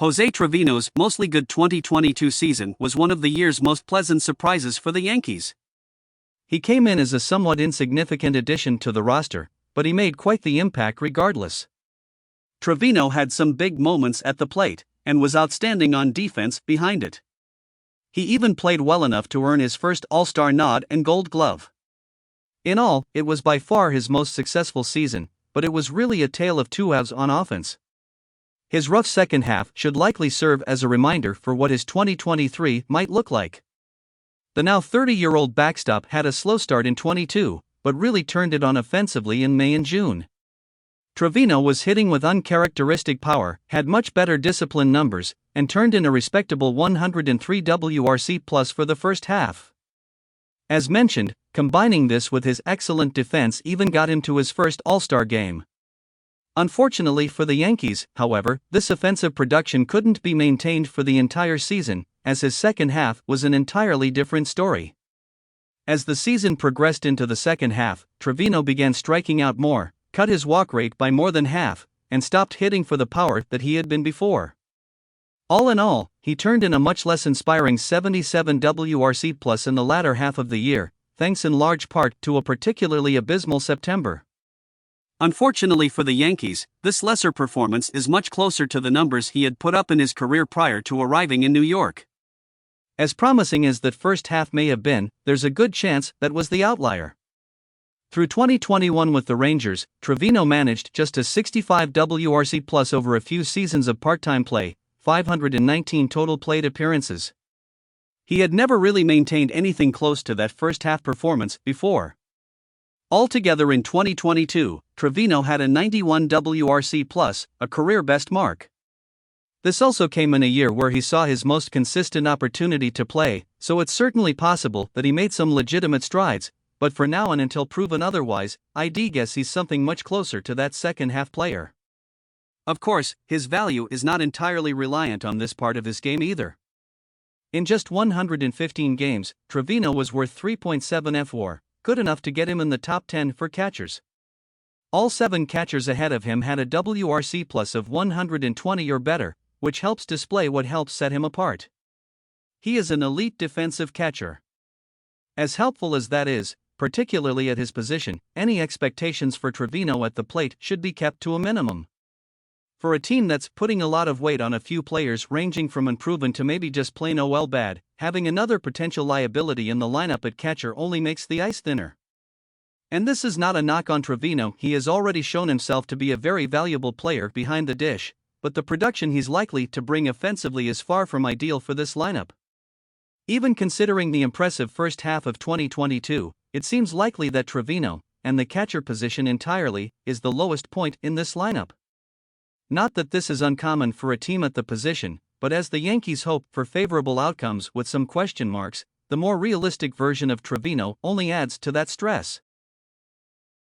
Jose Trevino's mostly good 2022 season was one of the year's most pleasant surprises for the Yankees. He came in as a somewhat insignificant addition to the roster, but he made quite the impact regardless. Trevino had some big moments at the plate, and was outstanding on defense behind it. He even played well enough to earn his first All-Star nod and Gold Glove. In all, it was by far his most successful season, but it was really a tale of two halves on offense. His rough second half should likely serve as a reminder for what his 2023 might look like. The now 30-year-old backstop had a slow start in 22, but really turned it on offensively in May and June. Trevino was hitting with uncharacteristic power, had much better discipline numbers, and turned in a respectable 103 WRC+ for the first half. As mentioned, combining this with his excellent defense even got him to his first All-Star game. Unfortunately for the Yankees, however, this offensive production couldn't be maintained for the entire season, as his second half was an entirely different story. As the season progressed into the second half, Trevino began striking out more, cut his walk rate by more than half, and stopped hitting for the power that he had been before. All in all, he turned in a much less inspiring 77 WRC+ in the latter half of the year, thanks in large part to a particularly abysmal September. Unfortunately for the Yankees, this lesser performance is much closer to the numbers he had put up in his career prior to arriving in New York. As promising as that first half may have been, there's a good chance that was the outlier. Through 2021 with the Rangers, Trevino managed just a 65 WRC+ over a few seasons of part-time play, 519 total plate appearances. He had never really maintained anything close to that first half performance before. Altogether in 2022, Trevino had a 91 WRC+, a career best mark. This also came in a year where he saw his most consistent opportunity to play, so it's certainly possible that he made some legitimate strides, but for now and until proven otherwise, I'd guess he's something much closer to that second half player. Of course, his value is not entirely reliant on this part of his game either. In just 115 games, Trevino was worth 3.7 fWAR, good enough to get him in the top 10 for catchers. All 7 catchers ahead of him had a WRC+ of 120 or better, which helps display what helps set him apart. He is an elite defensive catcher. As helpful as that is, particularly at his position, any expectations for Trevino at the plate should be kept to a minimum. For a team that's putting a lot of weight on a few players ranging from unproven to maybe just plain OL bad, having another potential liability in the lineup at catcher only makes the ice thinner. And this is not a knock on Trevino, he has already shown himself to be a very valuable player behind the dish, but the production he's likely to bring offensively is far from ideal for this lineup. Even considering the impressive first half of 2022, it seems likely that Trevino, and the catcher position entirely, is the lowest point in this lineup. Not that this is uncommon for a team at the position, but as the Yankees hope for favorable outcomes with some question marks, the more realistic version of Trevino only adds to that stress.